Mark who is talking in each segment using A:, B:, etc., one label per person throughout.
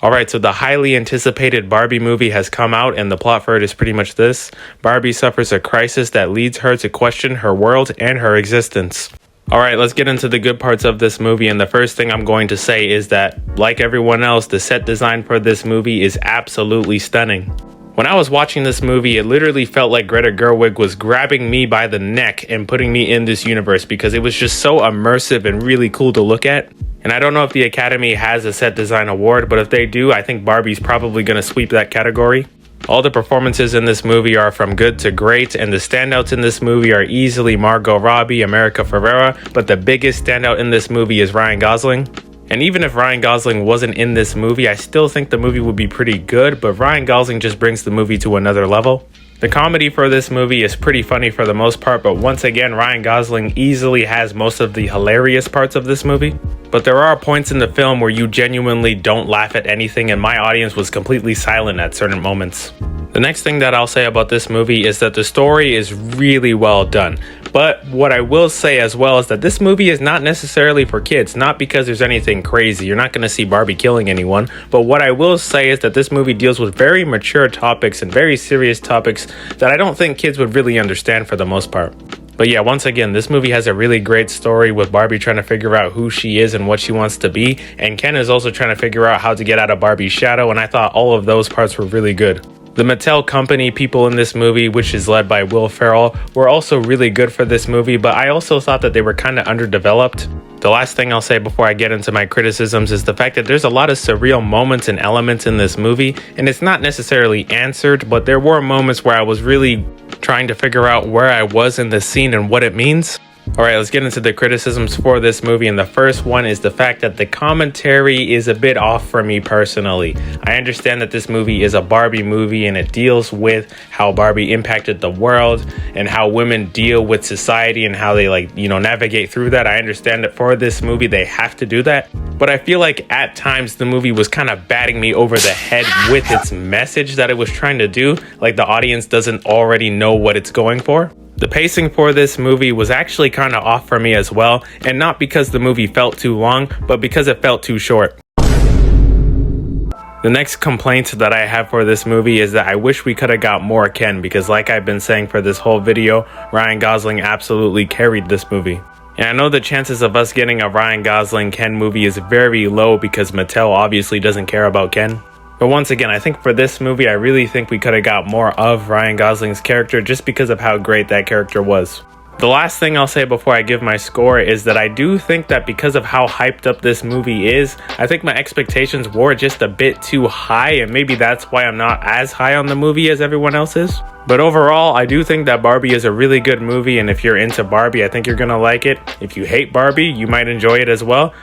A: Alright, so the highly anticipated Barbie movie has come out, and the plot for it is pretty much this. Barbie suffers a crisis that leads her to question her world and her existence. Alright, let's get into the good parts of this movie, and the first thing I'm going to say is that, like everyone else, the set design for this movie is absolutely stunning. When I was watching this movie, it literally felt like Greta Gerwig was grabbing me by the neck and putting me in this universe because it was just so immersive and really cool to look at. And I don't know if the Academy has a set design award, but if they do, I think Barbie's probably going to sweep that category. All the performances in this movie are from good to great, and the standouts in this movie are easily Margot Robbie, America Ferrera, but the biggest standout in this movie is Ryan Gosling. And even if Ryan Gosling wasn't in this movie, I still think the movie would be pretty good, but Ryan Gosling just brings the movie to another level. The comedy for this movie is pretty funny for the most part, but once again, Ryan Gosling easily has most of the hilarious parts of this movie. But there are points in the film where you genuinely don't laugh at anything, and my audience was completely silent at certain moments. The next thing that I'll say about this movie is that the story is really well done. But what I will say as well is that this movie is not necessarily for kids, not because there's anything crazy. You're not going to see Barbie killing anyone. But what I will say is that this movie deals with very mature topics and very serious topics that I don't think kids would really understand for the most part. But yeah, once again, this movie has a really great story with Barbie trying to figure out who she is and what she wants to be. And Ken is also trying to figure out how to get out of Barbie's shadow. And I thought all of those parts were really good. The Mattel company people in this movie, which is led by Will Ferrell, were also really good for this movie, but I also thought that they were kind of underdeveloped. The last thing I'll say before I get into my criticisms is the fact that there's a lot of surreal moments and elements in this movie, and it's not necessarily answered, but there were moments where I was really trying to figure out where I was in the scene and what it means. Alright, let's get into the criticisms for this movie, and the first one is the fact that the commentary is a bit off for me personally. I understand that this movie is a Barbie movie and it deals with how Barbie impacted the world and how women deal with society and how they navigate through that. I understand that for this movie they have to do that, but I feel like at times the movie was kind of batting me over the head with its message that it was trying to do, like the audience doesn't already know what it's going for. The pacing for this movie was actually kind of off for me as well, and not because the movie felt too long, but because it felt too short. The next complaint that I have for this movie is that I wish we could have got more Ken, because like I've been saying for this whole video, Ryan Gosling absolutely carried this movie. And I know the chances of us getting a Ryan Gosling Ken movie is very low because Mattel obviously doesn't care about Ken. But once again, I think for this movie, I really think we could have got more of Ryan Gosling's character just because of how great that character was. The last thing I'll say before I give my score is that I do think that because of how hyped up this movie is, I think my expectations were just a bit too high, and maybe that's why I'm not as high on the movie as everyone else is. But overall, I do think that Barbie is a really good movie, and if you're into Barbie, I think you're gonna like it. If you hate Barbie, you might enjoy it as well.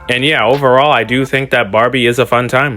A: And yeah, overall, I do think that Barbie is a fun time.